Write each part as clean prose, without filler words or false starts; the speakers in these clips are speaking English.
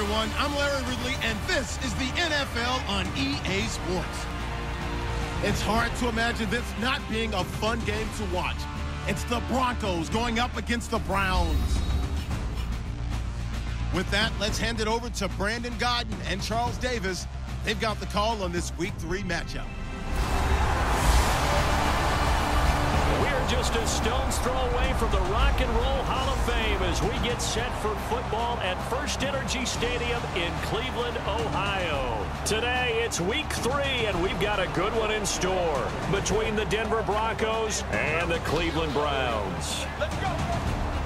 everyone. I'm Larry Ridley, and this is the NFL on EA Sports. It's hard to imagine this not being a fun game to watch. It's the Broncos going up against the Browns. With that, let's hand it over to Brandon Gaudin and Charles Davis. They've got the call on this Week 3 matchup. We're just a stone's throw away from the Rock and Roll Hall of Fame as we get set for football at First Energy Stadium in Cleveland, Ohio. Today, it's Week 3, and we've got a good one in store between the Denver Broncos and the Cleveland Browns. Let's go!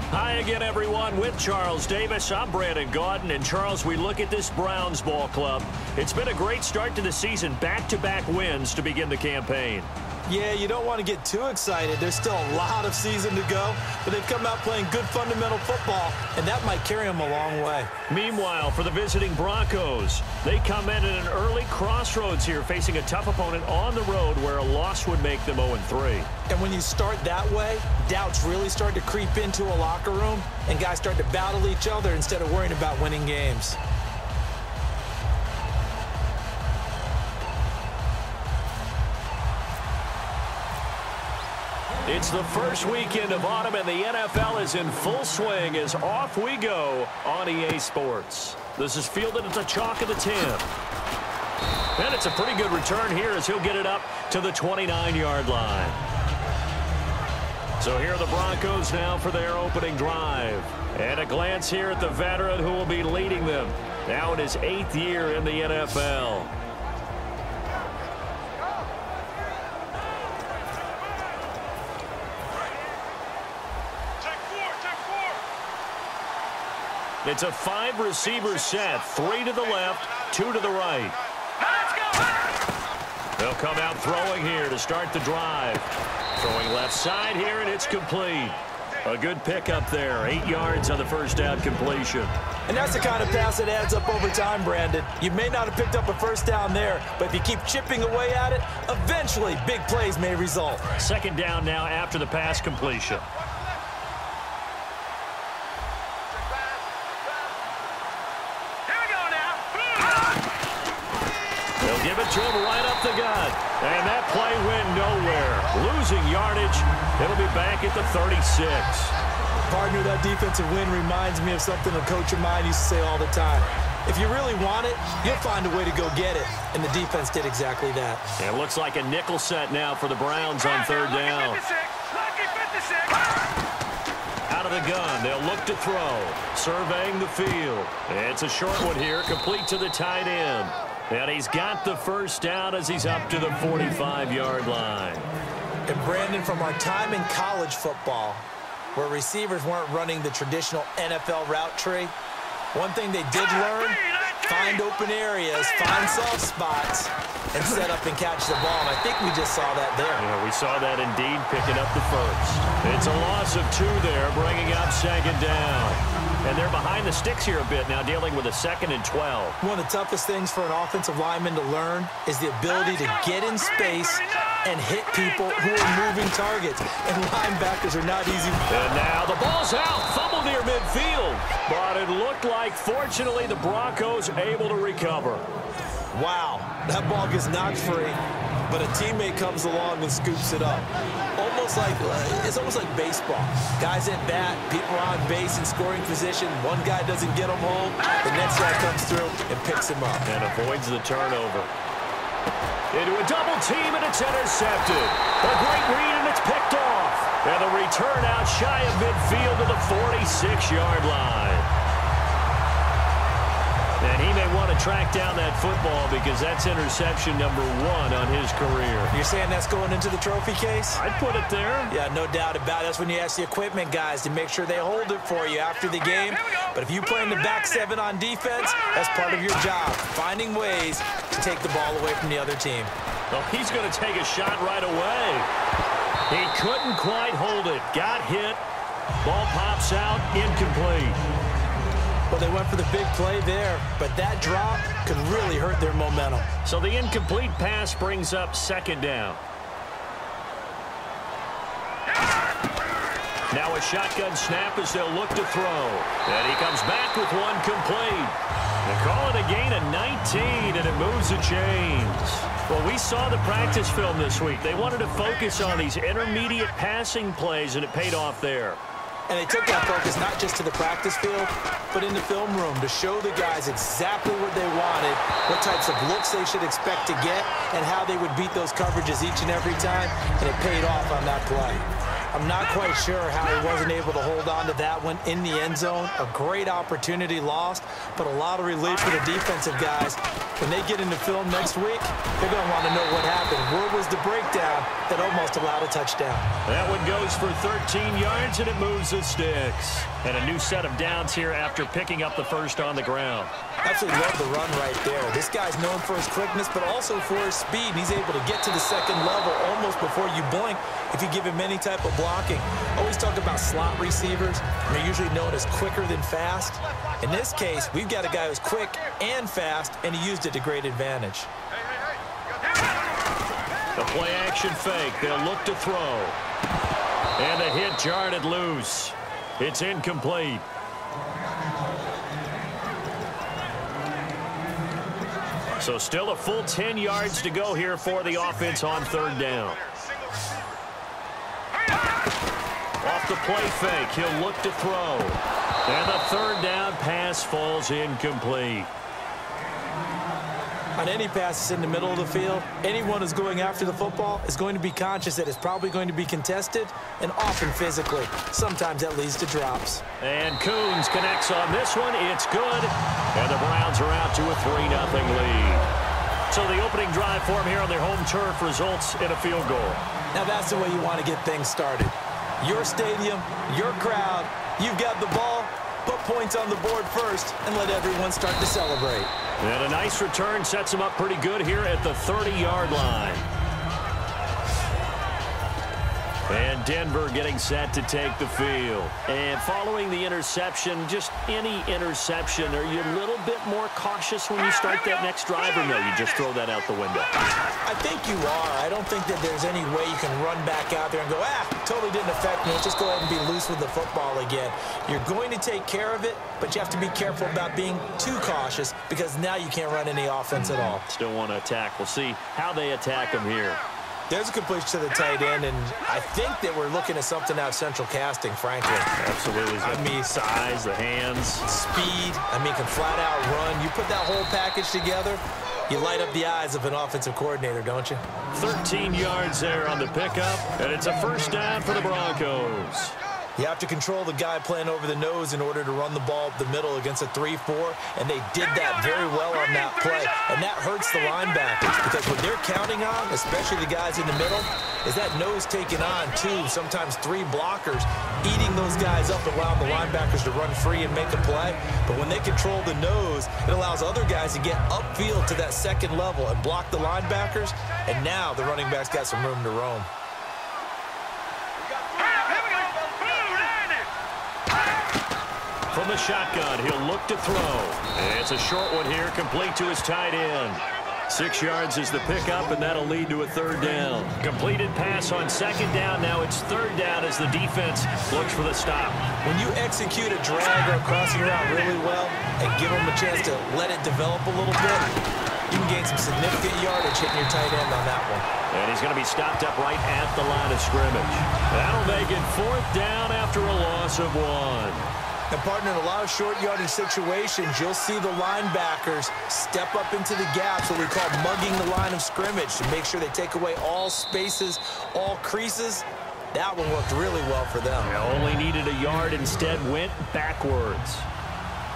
Hi again, everyone. With Charles Davis, I'm Brandon Gaudin. And, Charles, we look at this Browns ball club. It's been a great start to the season, back-to-back wins to begin the campaign. Yeah, you don't want to get too excited. There's still a lot of season to go, but they've come out playing good fundamental football, and that might carry them a long way. Meanwhile, for the visiting Broncos, they come in at an early crossroads here, facing a tough opponent on the road where a loss would make them 0-3. And when you start that way, doubts really start to creep into a locker room, and guys start to battle each other instead of worrying about winning games. It's the first weekend of autumn, and the NFL is in full swing as off we go on EA Sports. This is fielded at the chalk of the 10. And it's a pretty good return here as he'll get it up to the 29-yard line. So here are the Broncos now for their opening drive. And a glance here at the veteran who will be leading them now in his 8th year in the NFL. It's a 5-receiver set, 3 to the left, 2 to the right. They'll come out throwing here to start the drive. Throwing left side here, and it's complete. A good pickup there, 8 yards on the first down completion. And that's the kind of pass that adds up over time, Brandon. You may not have picked up a first down there, but if you keep chipping away at it, eventually big plays may result. Second down now after the pass completion. Give it to him right up the gut. And that play went nowhere. Losing yardage. It'll be back at the 36. Partner, that defensive win reminds me of something a coach of mine used to say all the time. If you really want it, you'll find a way to go get it. And the defense did exactly that. And it looks like a nickel set now for the Browns on third down. Out of the gun, they'll look to throw. Surveying the field. It's a short one here, complete to the tight end. And he's got the first down as he's up to the 45-yard line. And Brandon, from our time in college football, where receivers weren't running the traditional NFL route tree, one thing they did learn, find open areas, find soft spots, and set up and catch the ball. And I think we just saw that there. Yeah, we saw that indeed, picking up the first. It's a loss of 2 there, bringing up second down. And they're behind the sticks here a bit now, dealing with a 2nd and 12. One of the toughest things for an offensive lineman to learn is the ability to get in space and hit people who are moving targets. And linebackers are not easy. And now the ball's out, fumble near midfield. But it looked like, fortunately, the Broncos able to recover. Wow, that ball gets knocked free, but a teammate comes along and scoops it up. It's almost like baseball. Guys at bat, people are on base in scoring position. One guy doesn't get him home. The next guy comes through and picks him up. And avoids the turnover. Into a double team, and it's intercepted. A great read, and it's picked off. And the return out shy of midfield to the 46-yard line. And he may want to track down that football because that's interception number 1 on his career. You're saying that's going into the trophy case? I'd put it there. Yeah, no doubt about it. That's when you ask the equipment guys to make sure they hold it for you after the game. But if you play in the back 7 on defense, that's part of your job, finding ways to take the ball away from the other team. Well, he's going to take a shot right away. He couldn't quite hold it. Got hit. Ball pops out, incomplete. Well, they went for the big play there, but that drop could really hurt their momentum. So the incomplete pass brings up second down. Now a shotgun snap as they'll look to throw. And he comes back with one complete. They call it a gain of 19, and it moves the chains. Well, we saw the practice film this week. They wanted to focus on these intermediate passing plays, and it paid off there. And they took that focus not just to the practice field, but in the film room to show the guys exactly what they wanted, what types of looks they should expect to get, and how they would beat those coverages each and every time, and it paid off on that play. I'm not quite sure how he wasn't able to hold on to that one in the end zone. A great opportunity lost, but a lot of relief for the defensive guys. When they get into film next week, they're going to want to know what happened. Where was the breakdown that almost allowed a touchdown? That one goes for 13 yards, and it moves the sticks. And a new set of downs here after picking up the first on the ground. Absolutely love the run right there. This guy's known for his quickness, but also for his speed. He's able to get to the second level almost before you blink if you give him any type of blocking. Always talk about slot receivers, and they're usually known as quicker than fast. In this case, we've got a guy who's quick and fast, and he used it to great advantage. The play action fake. They'll look to throw. And the hit jarred it loose. It's incomplete. So still a full 10 yards to go here for the offense on third down. Off the play fake, he'll look to throw. And the third down pass falls incomplete. On any passes in the middle of the field, anyone who's going after the football is going to be conscious that it's probably going to be contested, and often physically. Sometimes that leads to drops. And Coons connects on this one. It's good. And the Browns are out to a 3-0 lead. So the opening drive for them here on their home turf results in a field goal. Now that's the way you want to get things started. Your stadium, your crowd, you've got the ball, put points on the board first, and let everyone start to celebrate. And a nice return sets them up pretty good here at the 30-yard line. And Denver getting set to take the field. And following the interception, just any interception, are you a little bit more cautious when you start that next drive, or no, you just throw that out the window? I think you are. I don't think that there's any way you can run back out there and go, totally didn't affect me. Just go ahead and be loose with the football again. You're going to take care of it, but you have to be careful about being too cautious because now you can't run any offense at all. Still want to attack. We'll see how they attack them here. There's a completion to the tight end, and I think that we're looking at something out of central casting, frankly. Absolutely. I mean, size, the hands. Speed. I mean, can flat out run. You put that whole package together, you light up the eyes of an offensive coordinator, don't you? 13 yards there on the pickup, and it's a first down for the Broncos. You have to control the guy playing over the nose in order to run the ball up the middle against a 3-4, and they did that very well on that play. And that hurts the linebackers because what they're counting on, especially the guys in the middle, is that nose taking on 2, sometimes 3 blockers, eating those guys up and allowing the linebackers to run free and make a play. But when they control the nose, it allows other guys to get upfield to that second level and block the linebackers, and now the running back's got some room to roam. From the shotgun, he'll look to throw. It's a short one here, complete to his tight end. 6 yards is the pickup, and that'll lead to a third down. Completed pass on second down. Now it's third down as the defense looks for the stop. When you execute a drag or a crossing route really well and give them a chance to let it develop a little bit, you can gain some significant yardage hitting your tight end on that one. And he's going to be stopped up right at the line of scrimmage. That'll make it fourth down after a loss of 1. And, partner, in a lot of short yardage situations, you'll see the linebackers step up into the gaps, what we call mugging the line of scrimmage, to make sure they take away all spaces, all creases. That one worked really well for them. Only needed a yard, instead went backwards.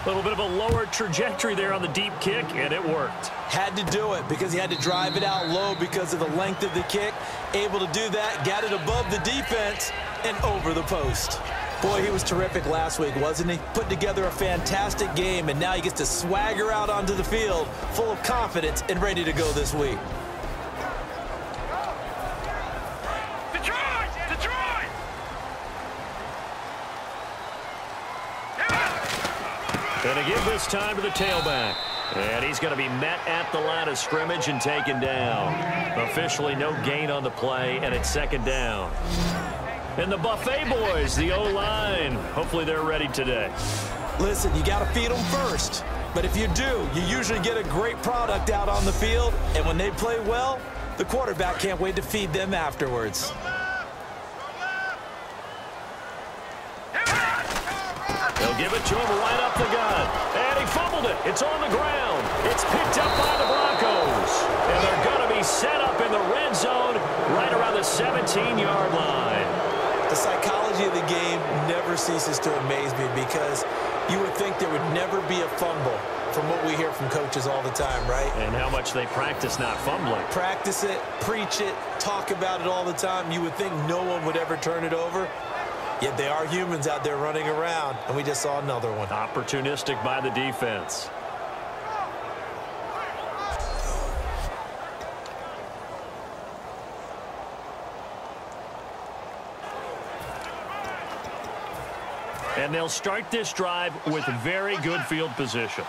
A little bit of a lower trajectory there on the deep kick, and it worked. Had to do it because he had to drive it out low because of the length of the kick. Able to do that, got it above the defense and over the post. Boy, he was terrific last week, wasn't he? Put together a fantastic game, and now he gets to swagger out onto the field full of confidence and ready to go this week. Detroit! Gonna give this time to the tailback. And he's going to be met at the line of scrimmage and taken down. Officially no gain on the play, and it's second down. And the Buffet boys, the O-line, hopefully they're ready today. Listen, you got to feed them first. But if you do, you usually get a great product out on the field. And when they play well, the quarterback can't wait to feed them afterwards. They'll give it to him right up the gut. And he fumbled it. It's on the ground. It's picked up by the Broncos. And they're going to be set up in the red zone right around the 17-yard line. The psychology of the game never ceases to amaze me because you would think there would never be a fumble from what we hear from coaches all the time, right? And how much they practice not fumbling. Practice it, preach it, talk about it all the time. You would think no one would ever turn it over. Yet they are humans out there running around, and we just saw another one. Opportunistic by the defense. And they'll start this drive with very good field position.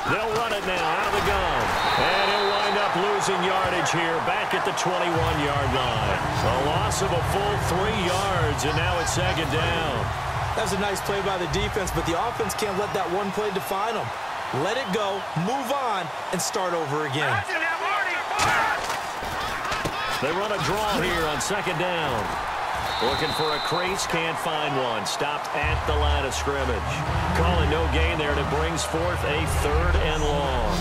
They'll run it now out of the gun. And he'll wind up losing yardage here back at the 21-yard line. A loss of a full 3 yards, and now it's second down. That was a nice play by the defense, but the offense can't let that one play define them. Let it go, move on, and start over again. They run a draw here on second down. Looking for a crease, can't find one. Stopped at the line of scrimmage. Calling no gain there, and it brings forth a 3rd and long.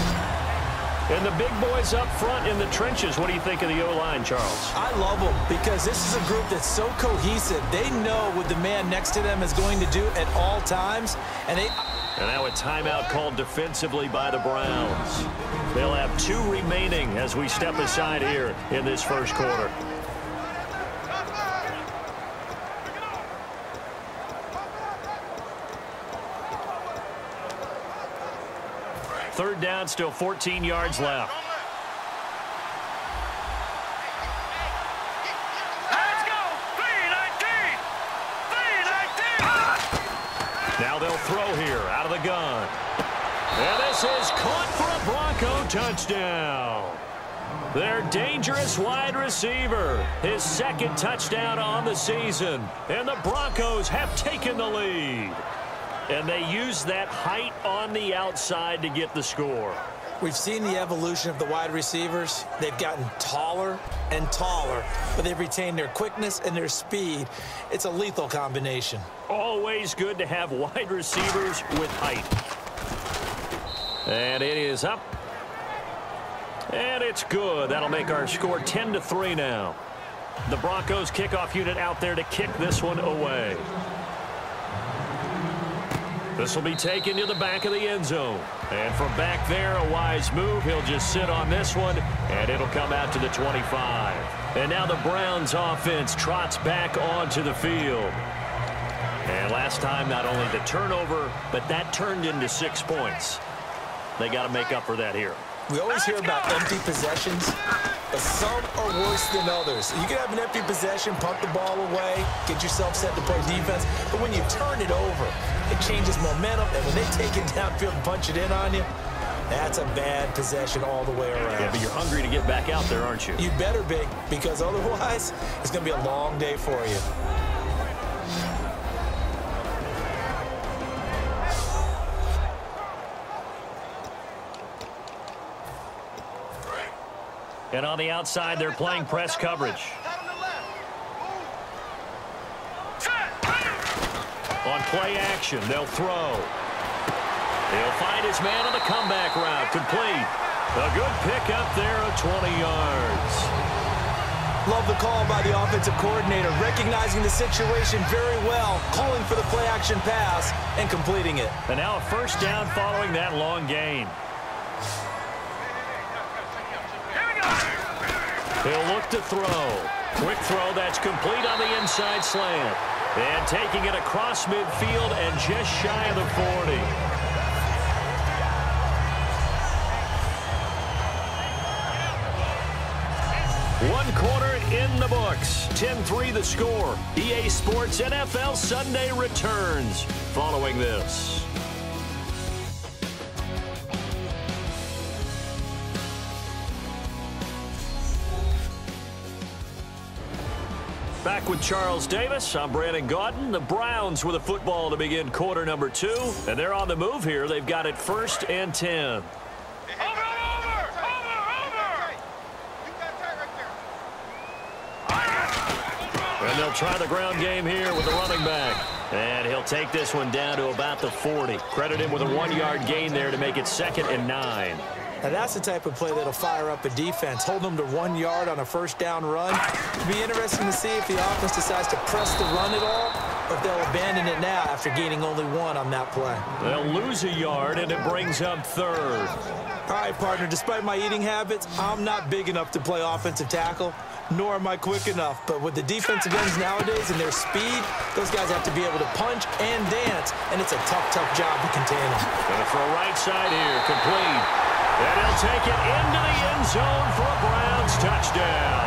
And the big boys up front in the trenches. What do you think of the O-line, Charles? I love them because this is a group that's so cohesive. They know what the man next to them is going to do at all times. And now a timeout called defensively by the Browns. They'll have 2 remaining as we step aside here in this first quarter. Third down, still 14 yards left. Let's go! 3-19! 3-19! Now they'll throw here out of the gun. And this is caught for a Bronco touchdown. Their dangerous wide receiver. His 2nd touchdown on the season. And the Broncos have taken the lead. And they use that height on the outside to get the score. We've seen the evolution of the wide receivers. They've gotten taller and taller, but they've retained their quickness and their speed. It's a lethal combination. Always good to have wide receivers with height. And it is up. And it's good. That'll make our score 10-3 now. The Broncos kickoff unit out there to kick this one away. This will be taken to the back of the end zone. And from back there, a wise move. He'll just sit on this one, and it'll come out to the 25. And now the Browns offense trots back onto the field. And last time, not only the turnover, but that turned into 6 points. They got to make up for that here. We always hear about empty possessions, but some are worse than others. You can have an empty possession, pump the ball away, get yourself set to play defense, but when you turn it over, it changes momentum, and when they take it downfield and punch it in on you, that's a bad possession all the way around. Yeah, but you're hungry to get back out there, aren't you? You better be, because otherwise, it's going to be a long day for you. And on the outside, they're playing press coverage. On play action, they'll throw. He'll find his man on the comeback route. Complete. A good pickup there of 20 yards. Love the call by the offensive coordinator, recognizing the situation very well, calling for the play action pass and completing it. And now a first down following that long gain. He'll look to throw. Quick throw that's complete on the inside slant. And taking it across midfield and just shy of the 40. One quarter in the books. 10-3 the score. EA Sports NFL Sunday returns following this. Back with Charles Davis. I'm Brandon Gaudin. The Browns with a football to begin quarter number 2. And they're on the move here. They've got it 1st and 10. And they'll try the ground game here with the running back. And he'll take this one down to about the 40. Credit him with a 1-yard gain there to make it 2nd and 9. Now that's the type of play that'll fire up a defense. Hold them to 1 yard on a 1st down run. It'll be interesting to see if the offense decides to press the run at all, or if they'll abandon it now after gaining only 1 on that play. They'll lose a yard, and it brings up 3rd. All right, partner, despite my eating habits, I'm not big enough to play offensive tackle, nor am I quick enough. But with the defensive ends nowadays and their speed, those guys have to be able to punch and dance, and it's a tough, tough job to contain them. Gonna throw right side here, complete. And he'll take it into the end zone for a Browns touchdown.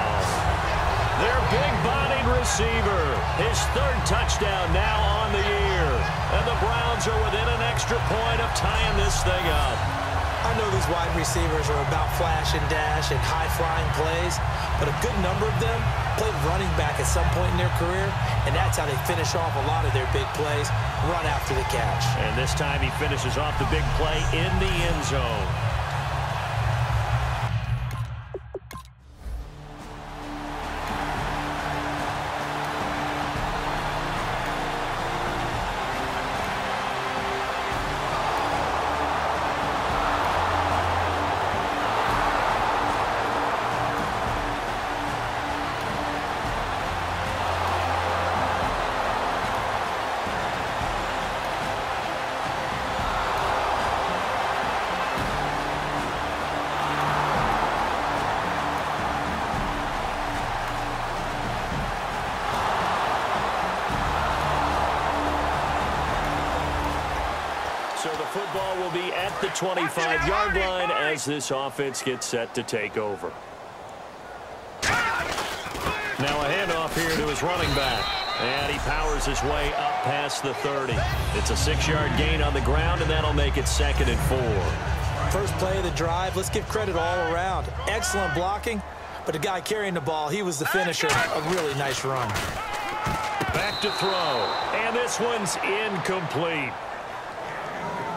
Their big-bodied receiver, his 3rd touchdown now on the year. And the Browns are within an extra point of tying this thing up. I know these wide receivers are about flash and dash and high-flying plays, but a good number of them played running back at some point in their career, and that's how they finish off a lot of their big plays, run after the catch. And this time he finishes off the big play in the end zone. So the football will be at the 25-yard line as this offense gets set to take over. Now a handoff here to his running back. And he powers his way up past the 30. It's a 6-yard gain on the ground, and that'll make it 2nd and 4. First play of the drive, let's give credit all around. Excellent blocking, but the guy carrying the ball, he was the finisher. A really nice run. Back to throw. And this one's incomplete.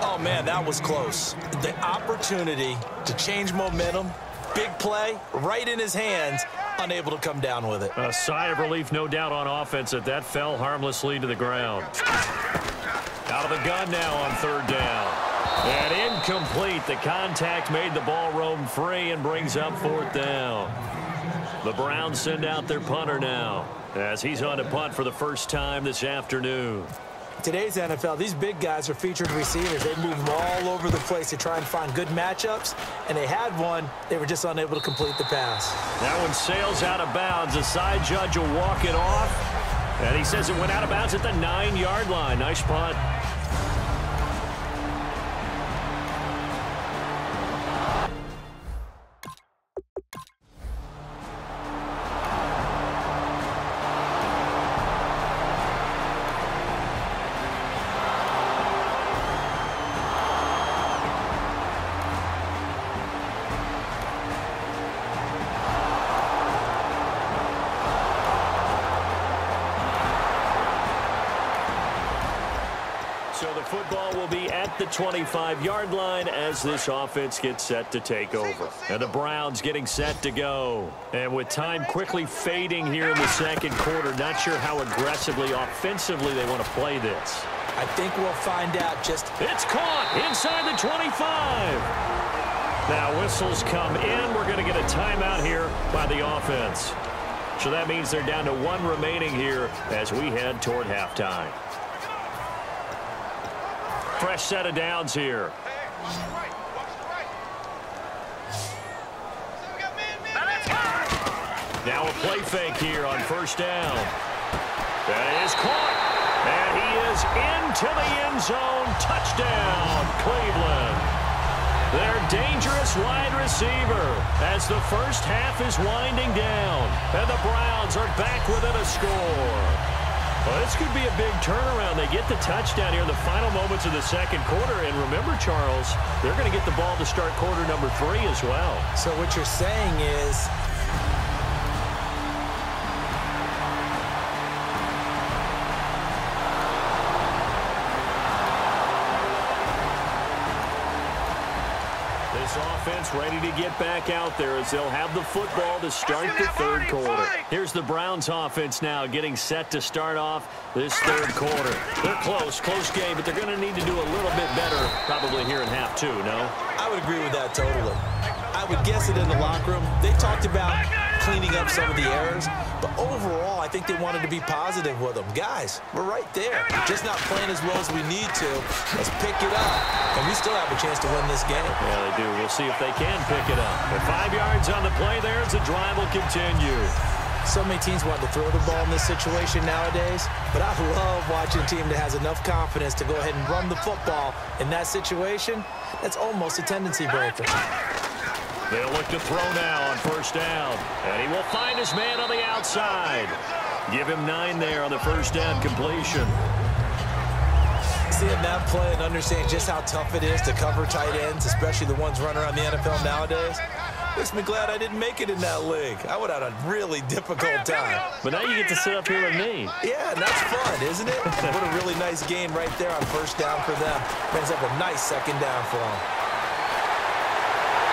Oh, man, that was close. The opportunity to change momentum, big play, right in his hands, unable to come down with it. A sigh of relief, no doubt, on offense that fell harmlessly to the ground. Out of the gun now on 3rd down. And incomplete. The contact made the ball roam free and brings up 4th down. The Browns send out their punter now as he's on to punt for the first time this afternoon. Today's NFL, these big guys are featured receivers. They move them all over the place to try and find good matchups, and they had one. They were just unable to complete the pass. That one sails out of bounds. The side judge will walk it off, and he says it went out of bounds at the 9-yard line. Nice punt. So the football will be at the 25-yard line as this offense gets set to take over. And the Browns getting set to go. And with time quickly fading here in the 2nd quarter, not sure how aggressively, offensively they want to play this. I think we'll find out just... It's caught inside the 25. Now whistles come in. We're going to get a timeout here by the offense. So that means they're down to 1 remaining here as we head toward halftime. Fresh set of downs here. Now a play fake here on 1st down. That is caught. And he is into the end zone. Touchdown, Cleveland. Their dangerous wide receiver as the first half is winding down. And the Browns are back within a score. Well, this could be a big turnaround. They get the touchdown here in the final moments of the 2nd quarter. And remember, Charles, they're going to get the ball to start quarter number 3 as well. So what you're saying is This offense ready to get back out there as they'll have the football to start the third quarter. Here's the Browns offense now getting set to start off this third quarter. They're close game, but they're going to need to do a little bit better probably here in half two, no? I would agree with that totally. I would guess it in the locker room. They talked about cleaning up some of the errors, but overall, I think they wanted to be positive with them. Guys, we're right there. Just not playing as well as we need to. Let's pick it up, and we still have a chance to win this game. Yeah, they do. We'll see if they can pick it up. But 5 yards on the play there as the drive will continue. So many teams want to throw the ball in this situation nowadays, but I love watching a team that has enough confidence to go ahead and run the football in that situation. That's almost a tendency breaker. They'll look to throw now on first down. And he will find his man on the outside. Give him 9 there on the first down completion. Seeing that play and understanding just how tough it is to cover tight ends, especially the ones running around the NFL nowadays, makes me glad I didn't make it in that league. I would have had a really difficult time. But now you get to sit up here with me. Yeah, and that's fun, isn't it? What a really nice gain right there on first down for them. Brings up a nice second down for them.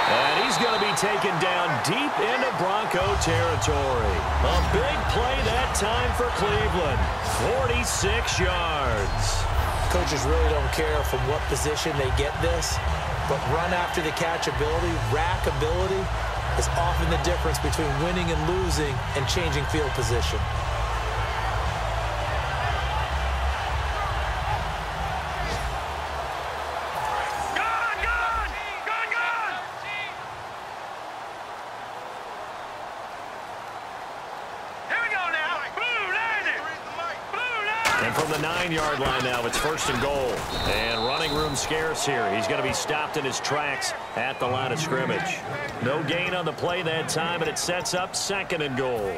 And he's going to be taken down deep into Bronco territory. A big play that time for Cleveland. 46 yards. Coaches really don't care from what position they get this, but run after the catch ability, rack ability, is often the difference between winning and losing and changing field position. And from the 9-yard line now, it's first and goal. And running room scarce here. He's going to be stopped in his tracks at the line of scrimmage. No gain on the play that time, and it sets up second and goal.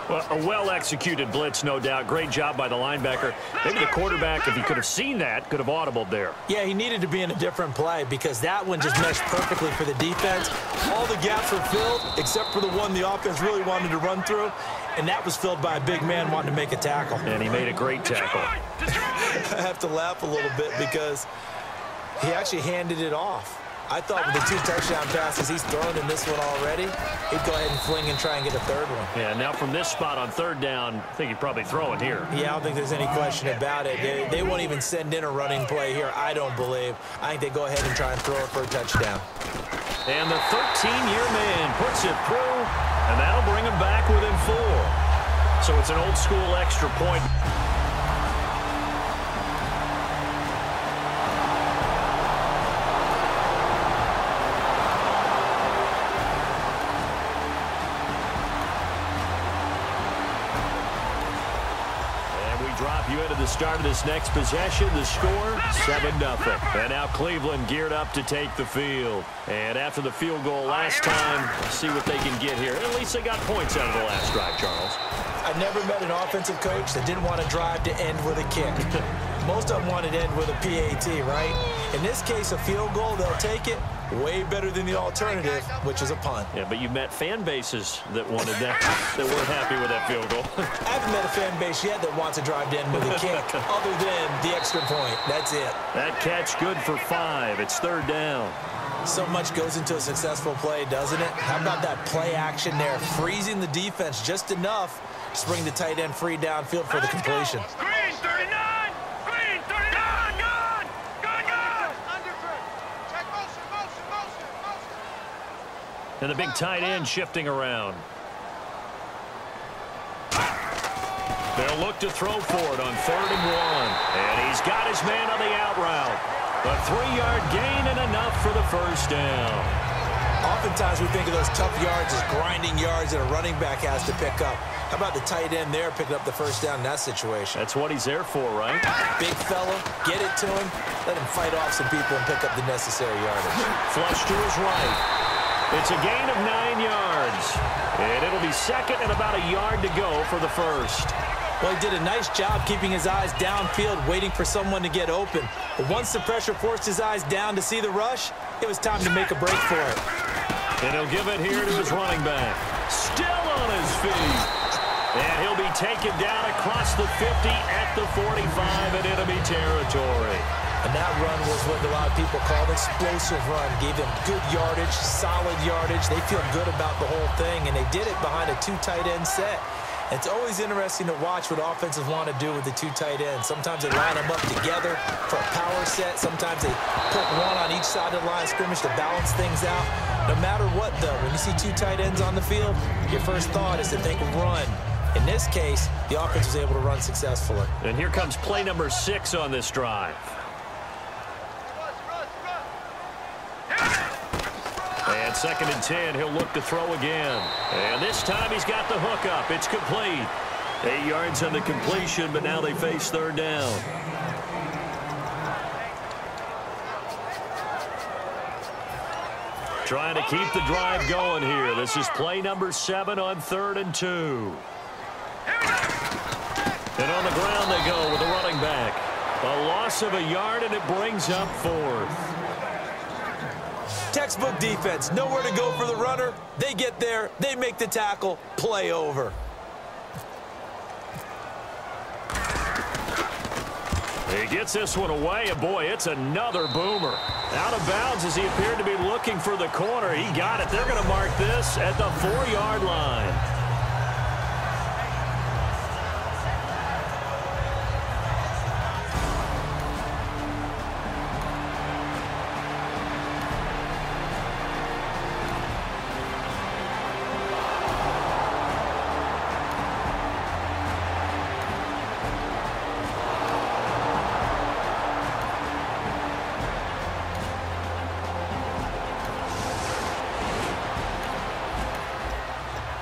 Well, a well-executed blitz, no doubt. Great job by the linebacker. Maybe the quarterback, if he could have seen that, could have audibled there. Yeah, he needed to be in a different play because that one just meshed perfectly for the defense. All the gaps were filled except for the one the offense really wanted to run through, and that was filled by a big man wanting to make a tackle. And he made a great tackle. I have to laugh a little bit because he actually handed it off. I thought with the 2 touchdown passes he's thrown in this one already, he'd go ahead and fling and try and get a third one. Yeah, now from this spot on third down, I think he'd probably throw it here. Yeah, I don't think there's any question about it. They won't even send in a running play here, I don't believe. I think they go ahead and try and throw it for a touchdown. And the 13-year man puts it through, and that'll bring him back within 4. So it's an old-school extra point. Drop you into the start of this next possession. The score, 7-0. And now Cleveland geared up to take the field. And after the field goal last time, let's see what they can get here. At least they got points out of the last drive, Charles. I've never met an offensive coach that didn't want to drive to end with a kick. Most of them wanted to end with a PAT, right? In this case, a field goal, they'll take it. Way better than the alternative, which is a punt. Yeah, but you met fan bases that wanted that, that weren't happy with that field goal. I haven't met a fan base yet that wants to drive to end with a kick, other than the extra point. That's it. That catch good for 5. It's third down. So much goes into a successful play, doesn't it? How about that play action there, freezing the defense just enough to bring the tight end free downfield for the completion. Green 39! Green 39! Gone! Gone! Check motion. And the big tight end shifting around. They'll look to throw for it on 3rd and 1. And he's got his man on the out route. A 3-yard gain and enough for the first down. Oftentimes we think of those tough yards as grinding yards that a running back has to pick up. How about the tight end there picking up the first down in that situation? That's what he's there for, right? Big fella, get it to him, let him fight off some people and pick up the necessary yardage. Flush to his right. It's a gain of 9 yards. And it'll be second and about a yard to go for the first. Well, he did a nice job keeping his eyes downfield, waiting for someone to get open. But once the pressure forced his eyes down to see the rush, it was time to make a break for it. And he'll give it here to his running back. Still on his feet. And he'll be taken down across the 50 at the 45 in enemy territory. And that run was what a lot of people call an explosive run. Gave them good yardage, solid yardage. They feel good about the whole thing, and they did it behind a 2 tight end set. It's always interesting to watch what offenses want to do with the 2 tight ends. Sometimes they line them up together for a power set. Sometimes they put one on each side of the line of scrimmage to balance things out. No matter what, though, when you see 2 tight ends on the field, your first thought is to think run. In this case, the offense was able to run successfully. And here comes play number 6 on this drive. And 2nd and 10, he'll look to throw again. And this time he's got the hook up. It's complete. 8 yards on the completion, but now they face 3rd down. Trying to keep the drive going here. This is play number 7 on 3rd and 2. And on the ground they go with the running back. A loss of a yard, and it brings up 4th. Textbook defense, nowhere to go for the runner. They get there, they make the tackle, play over. He gets this one away, and boy, it's another boomer. Out of bounds as he appeared to be looking for the corner. He got it. They're going to mark this at the 4-yard line.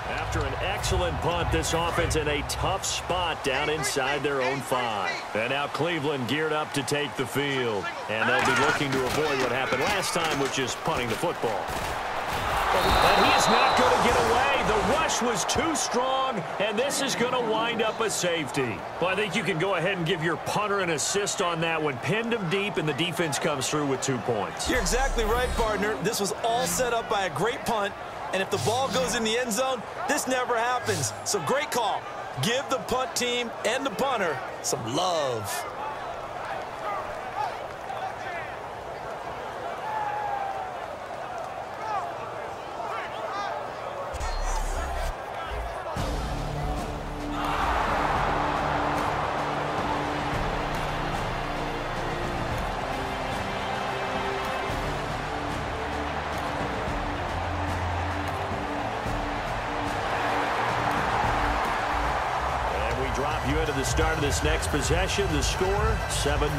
After an excellent punt, this offense in a tough spot down inside their own 5. And now Cleveland geared up to take the field. And they'll be looking to avoid what happened last time, which is punting the football. And he is not going to get away. The rush was too strong, and this is going to wind up a safety. Well, I think you can go ahead and give your punter an assist on that one. Pinned him deep, and the defense comes through with 2 points. You're exactly right, partner. This was all set up by a great punt. And if the ball goes in the end zone, this never happens. So great call. Give the punt team and the punter some love. You into the start of this next possession. The score, 7-0.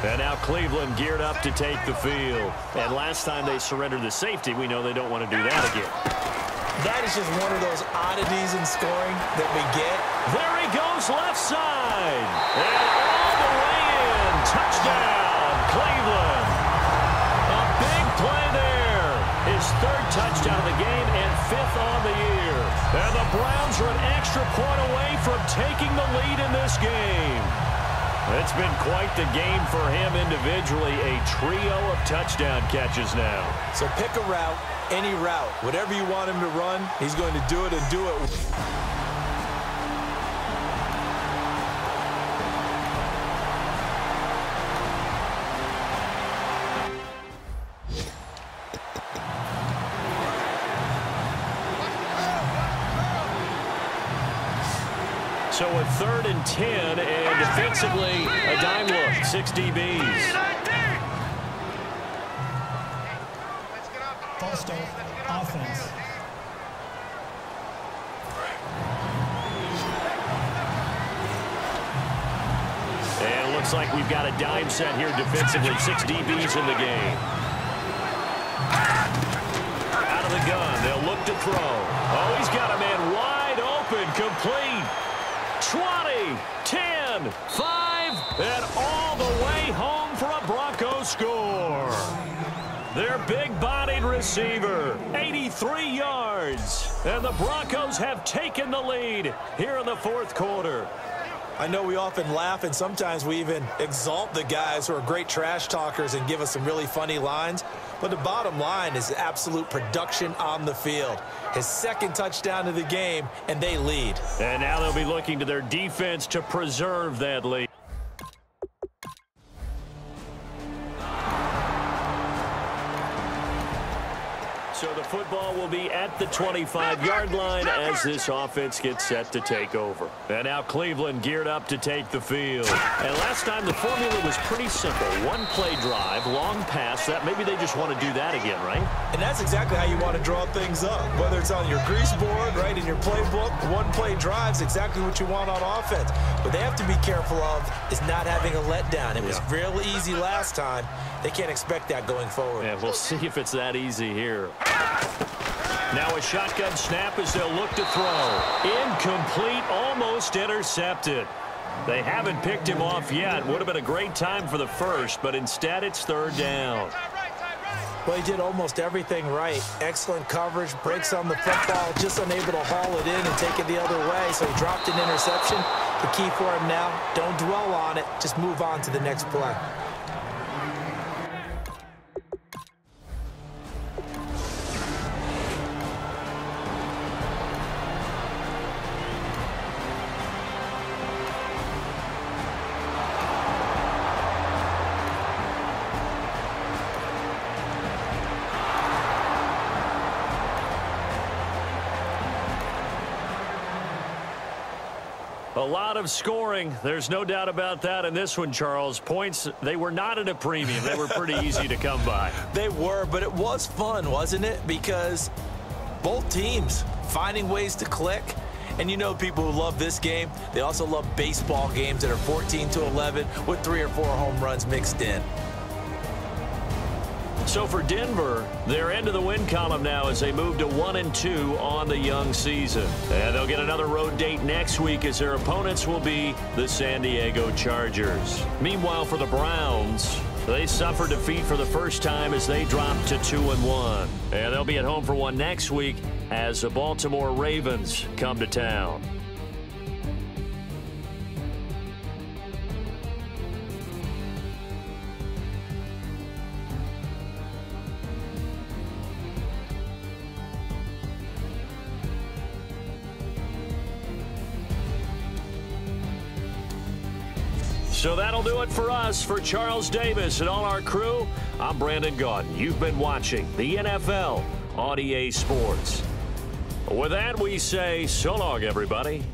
And now Cleveland geared up to take the field. And last time they surrendered the safety, we know they don't want to do that again. That is just one of those oddities in scoring that we get. There he goes, left side. And all the way in. Touchdown, Cleveland. A big play there. His 3rd touchdown of the game and 5th on the year. And the Browns are an extra point away from taking the lead in this game. It's been quite the game for him individually. A trio of touchdown catches now. So pick a route, any route. Whatever you want him to run, he's going to do it and do it. So a 3rd and 10, and defensively, a dime look, 6 DBs. False start, offense. And it looks like we've got a dime set here defensively, 6 DBs in the game. Out of the gun, they'll look to throw. Oh, he's got a man wide open, complete. 20, 10, 5, and all the way home for a Broncos score. Their big-bodied receiver, 83 yards. And the Broncos have taken the lead here in the 4th quarter. I know we often laugh, and sometimes we even exalt the guys who are great trash talkers and give us some really funny lines. But the bottom line is absolute production on the field. His 2nd touchdown of the game, and they lead. And now they'll be looking to their defense to preserve that lead. So the football will be at the 25-yard line as this offense gets set to take over. And now Cleveland geared up to take the field. And last time the formula was pretty simple. One play drive, long pass. That maybe they just want to do that again, right? And that's exactly how you want to draw things up. Whether it's on your grease board, right, in your playbook, one play drive is exactly what you want on offense. What they have to be careful of is not having a letdown. It was real easy last time. They can't expect that going forward. Yeah, we'll see if it's that easy here. Now a shotgun snap as they'll look to throw. Incomplete, almost intercepted. They haven't picked him off yet. Would have been a great time for the first, but instead it's third down. Well, he did almost everything right. Excellent coverage, breaks on the football, just unable to haul it in and take it the other way, so he dropped an interception. The key for him now, don't dwell on it, just move on to the next play. A lot of scoring. There's no doubt about that in this one, Charles. Points, they were not at a premium. They were pretty easy to come by. They were, but it was fun, wasn't it? Because both teams finding ways to click. And you know people who love this game, they also love baseball games that are 14-11 with 3 or 4 home runs mixed in. So for Denver, they're into the win column now as they move to 1-2 on the young season. And they'll get another road date next week as their opponents will be the San Diego Chargers. Meanwhile, for the Browns, they suffered defeat for the first time as they dropped to 2-1. And they'll be at home for one next week as the Baltimore Ravens come to town. So that'll do it for us. For Charles Davis and all our crew, I'm Brandon Gaudin. You've been watching the NFL on EA Sports. With that, we say so long, everybody.